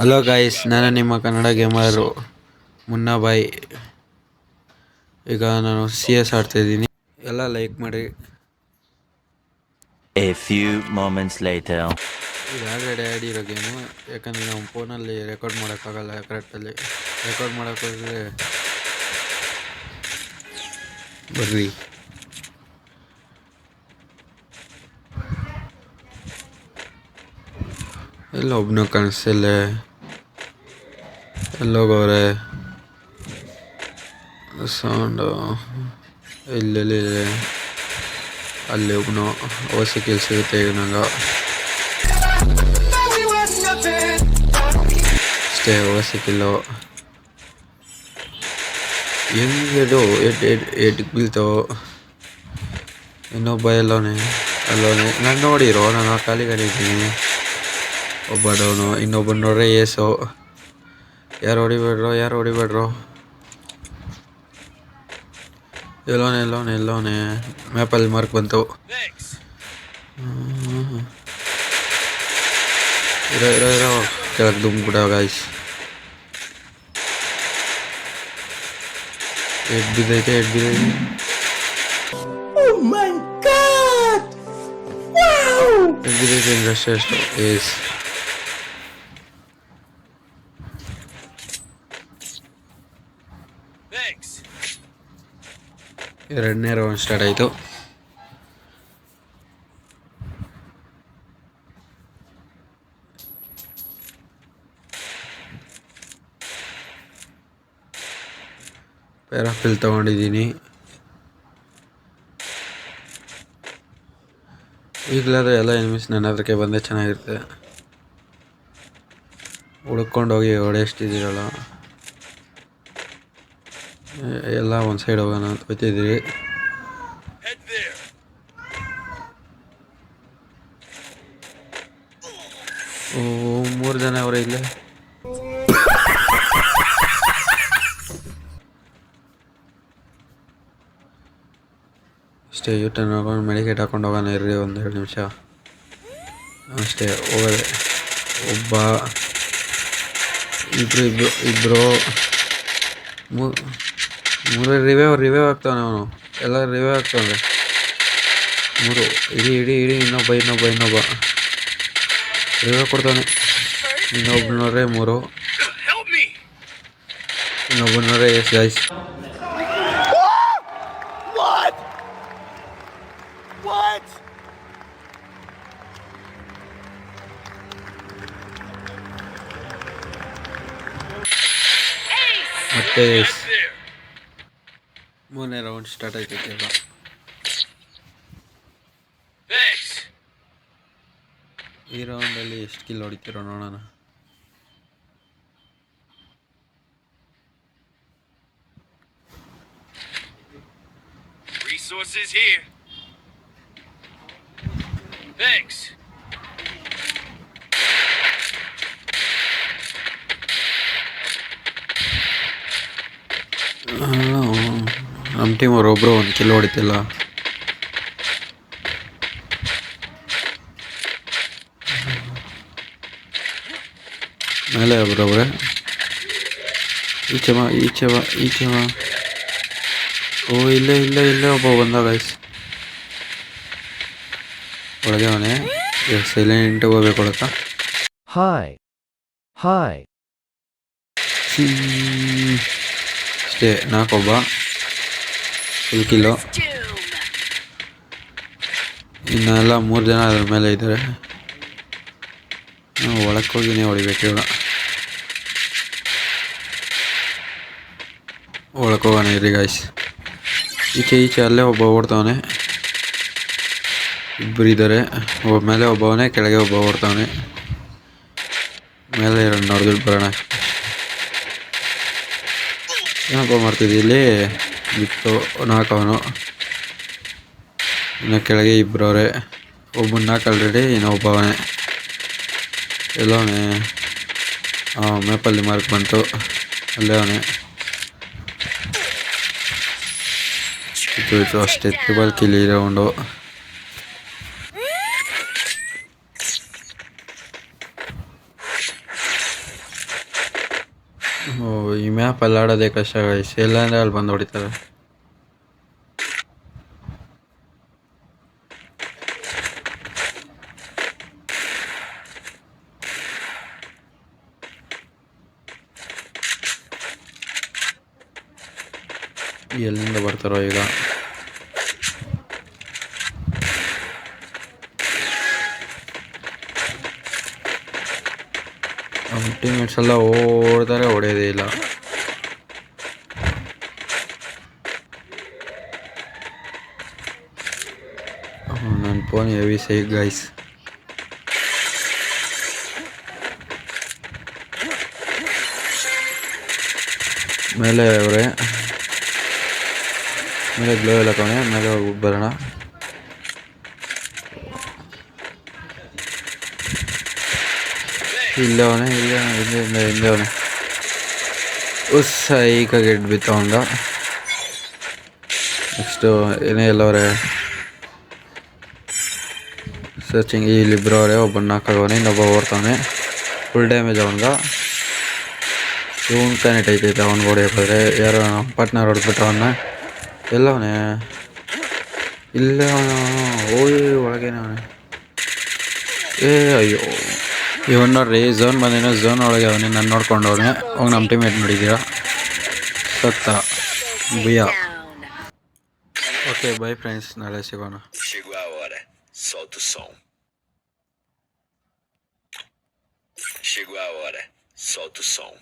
Hello guys, ನಾನು ನಿಮ್ಮ ಕನ್ನಡ ಗೇಮರು ಮುನ್ನಾಬಾಯ್. ಈಗ ನಾನು CS ಆಡ್ತಾಯಿದ್ದೀನಿ. ಎಲ್ಲ ಲೈಕ್ ಮಾಡಿ. A few moments later. ಇದು ಆಲ್ರೆಡಿ ಆಡಿರೋ ಗೇಮು, ಯಾಕಂದರೆ ನಾವು ಫೋನಲ್ಲಿ ರೆಕಾರ್ಡ್ ಮಾಡೋಕ್ಕಾಗಲ್ಲ. ಕರೆಕ್ಟಲ್ಲಿ ರೆಕಾರ್ಡ್ ಮಾಡೋಕ್ಕೋದ್ರೆ ಬರ್ರಿ. ಎಲ್ಲ ಒಬ್ಬನು ಕಾಣಿಸ್ತಿಲ್ಲ, ಎಲ್ಲೋಗವ್ರೆ ಸೌಂಡು. ಇಲ್ಲಿ ಅಲ್ಲಿ ಒಬ್ಬನು ಹೊಸ ಕೆಲಸ ಸಿಗುತ್ತೆ ಈಗ ನಂಗೆ ಅಷ್ಟೇ. ಹೊಸ ಕಿಲ್ಲು ಹೆಂಗೆಡು ಎಡ್ ಬೀಳ್ತಾವೋ. ಇನ್ನೊಬ್ಬ ಅಲ್ಲೋನೆ ನಾನು ನೋಡಿರೋ, ನಾನು ಖಾಲಿ ಇದ್ದೀನಿ. ಒಬ್ಬ ಡೌನು, ಇನ್ನೊಬ್ಬ ನೋಡ್ರೆ ಏಸು. ಯಾರು ಹೊಡಿಬೇಡ್ರೋ. ಎಲ್ಲೋನೆ ಮ್ಯಾಪಲ್ಲಿ ಮಾರ್ಕ್ ಬಂತು. ಇರೋ ಕೆಳಗೆ ದುಮ್ಬಿಡ ಗಾಯ್ಸ್. ಎಡ್ ಬಿದ್ದೈತೆ. ಅಷ್ಟೇ ಏಸ್. ಎರಡನೇ ರೌಂಡ್ ಸ್ಟಾರ್ಟ್ ಆಯಿತು. ಪ್ಯಾರಾಫಿಲ್ ತೊಗೊಂಡಿದ್ದೀನಿ. ಈಗಲಾದರೆ ಎಲ್ಲ ಎನಿಮೀಸ್ ನನ್ನ ಹತ್ರಕ್ಕೆ ಬಂದರೆ ಚೆನ್ನಾಗಿರುತ್ತೆ. ಹುಡ್ಕೊಂಡೋಗಿ ಹೊಡೆಯಷ್ಟಿದ್ದೀರಲ್ಲ, ಎಲ್ಲ ಒಂದು ಸೈಡ್ ಹೋಗೋಣ ಅಂತ ಹೋಗ್ತಿದ್ದೀರಿ. ಮೂರು ಜನ ಅವರೇ ಇಲ್ಲೇ. ಅಷ್ಟೇ, ಯೂಟರ್ನ್ ಹೋಗೋಣ, ಮೆಡಿಕೇಟ್ ಹಾಕೊಂಡು ಹೋಗೋಣ. ಇರ್ರಿ ಒಂದು 2 ನಿಮಿಷ ಅಷ್ಟೇ. ಹೋಗೋದೆ ಒಬ್ಬ, ಇಬ್ಬರು ಮೂರು ರಿವೈವ್ ಆಗ್ತಾವನೆ. ಅವನು ಎಲ್ಲ ರಿವೈವ್ ಆಗ್ತಾವೆ. 3 ಇಡೀ ಇನ್ನೊಬ್ಬ ರಿವೈವ್ ಕೊಡ್ತಾನೆ. ಇನ್ನೊಬ್ಬನವ್ರೆ 3, ಇನ್ನೊಬ್ಬನವ್ರೆ ಎಸ್ ಗಾಯ್ಸ್. ಮತ್ತೆ 3ನೇ ರೌಂಡ್ ಸ್ಟಾರ್ಟ್ ಆಯ್ತೈತೆ ಈಗ. ಈ ರೌಂಡಲ್ಲಿ ಎಷ್ಟು ಕಿಲ್ ಹೊಡಿತೀರೋ ನೋಡೋಣ. Resources here. Thanks. ನಮ್ಮ ಟೀಮ್ ಒಬ್ಬರು ಒಂದು ಕಿಲ್ ಹೊಡಿತಿಲ್ಲ. ಮೇಲೆ ಒಬ್ಬರೊಬ್ರೆ. ಈಚೆ ಬಾ. ಓ ಇಲ್ಲೇ ಒಬ್ಬ ಬಂದ ಗೈಸ್. ಒಳಗೆ ಅವನೇ. ಸೈಲೆಂಟ್ ಹೋಗ್ಬೇಕು ಒಳಕ. Hi. ಅಷ್ಟೇ, 4 ಒಬ್ಬ ಫುಲ್ ಕಿಲ್ಲು. ಇನ್ನೆಲ್ಲ 3 ಜನ ಅದ್ರ ಮೇಲೆ ಇದ್ದಾರೆ. ನಾವು ಒಳಕ್ಕೆ ಹೋಗಿನೇ ಹೊಡಿಬೇಕು ಇವಾಗ. ಒಳಕ್ಕೆ ಹೋಗೋಣ ಇರಿ ಗಾಯ್ಸ್. ಈಚೆ ಅಲ್ಲೇ ಒಬ್ಬ ಓಡ್ತಾವನೆ. ಇಬ್ಬರು ಇದ್ದಾರೆ. ಒಬ್ಬ ಮೇಲೆ ಒಬ್ಬವನೇ, ಕೆಳಗೆ ಒಬ್ಬ ಓಡ್ತಾವನೆ. ಮೇಲೆ ಇರೋ ನೋಡಿದ್ರು ಬರೋಣ. ಏನಪ್ಪ ಮಾಡ್ತಿದ್ದಿ ಇಲ್ಲಿ? ಬಿಟ್ಟು 4 ಅವನು. ಇನ್ನು ಕೆಳಗೆ 2 ಅವರೇ. ಒಬ್ಬನ 4 ಆಲ್ರೆಡಿ, ಇನ್ನೊಬ್ಬವನೇ ಎಲ್ಲವನೇ. ಮ್ಯಾಪಲ್ಲಿ ಮಾರ್ಕ್ ಬಂತು, ಅಲ್ಲೇ ಅವನೇ. ಇದು ಅಷ್ಟೇ, 3 ಕಿಲ್ ಈ ರೌಂಡು. ಈ ಮ್ಯಾಪಲ್ಲಿ ಆಡೋದೇ ಕಷ್ಟ ಗೈಸ್, ಎಲ್ಲಂದ್ರೆ ಅಲ್ಲಿ ಬಂದು ಹೊಡಿತಾರೆ. ಎಲ್ಲಿಂದ ಬರ್ತಾರೋ ಈಗ. ಟೀಮ್ಮೇಟ್ಸ್ ಎಲ್ಲ ಓಡ್ತಾರೆ, ಹೊಡೆಯೋದೇ ಇಲ್ಲ. ನನ್ನ ಫೋನ್ ಹೆವಿ ಸೇಫ್ ಗೈಸ್. ಮೇಲೆ ಅವರೇ, ಮೇಲೆ ಗ್ಲೋ ಎಲ್ಲ ಕಣೆ, ಮೇಲೆ ಹೋಗಿ ಬರೋಣ. ಇಲ್ಲೇ ಅವನೇ, ಹಿಂದೆ ಅವನೇ. ಸೈಕಾಗಿ ಇಟ್ಟು ಬಿತ್ತು ಅವಂಗ. ನೆಕ್ಸ್ಟು ಏನೇ ಎಲ್ಲವ್ರೆ ಸರ್ಚಿಂಗ್. ಇಲ್ಲಿಬ್ಬರು ಅವರೇ, ಒಬ್ಬ ನಾಲ್ಕಾಗವನೆ, ಇನ್ನೊಬ್ಬ ಓಡ್ತಾವನೆ. ಫುಲ್ ಡ್ಯಾಮೇಜ್ ಅವನ್ಗ. ಇವನ್ ಕನೆಕ್ಟ್ ಐತೈತೆ ಅವ್ನಿಗೆ ಹೊಡಿಯೋಕ್ಕೋದ್ರೆ. ಯಾರೋ ಪಾರ್ಟ್ನರ್ ಹೊಡೆದ್ಬಿಟ್ರೆ ಅವನ್ನ. ಎಲ್ಲವನೇ ಇಲ್ಲೇ ಅವನು. ಓಯ್ ಒಳಗೇನೆ ಅವನೇ. ಅಯ್ಯೋ ಇವನ್ ನೋಡ್ರಿ, ಝೋನ್ ಬಂದೇನೋ, ಝೋನ್ ಒಳಗೆ ಅವನೇ. ನಾನು ನೋಡ್ಕೊಂಡವನೇ. ಅವಾಗ ನಮ್ಮ ಟೀಮೇಟ್ ನೋಡಿದ್ದೀರಾ, ಸತ್ತ ಭಯ. ಓಕೆ ಬೈ ಫ್ರೆಂಡ್ಸ್, ನಾಳೆ ಸಿಗೋಣ. Chegou a hora. Solta o som. Chegou a hora. Solta o som.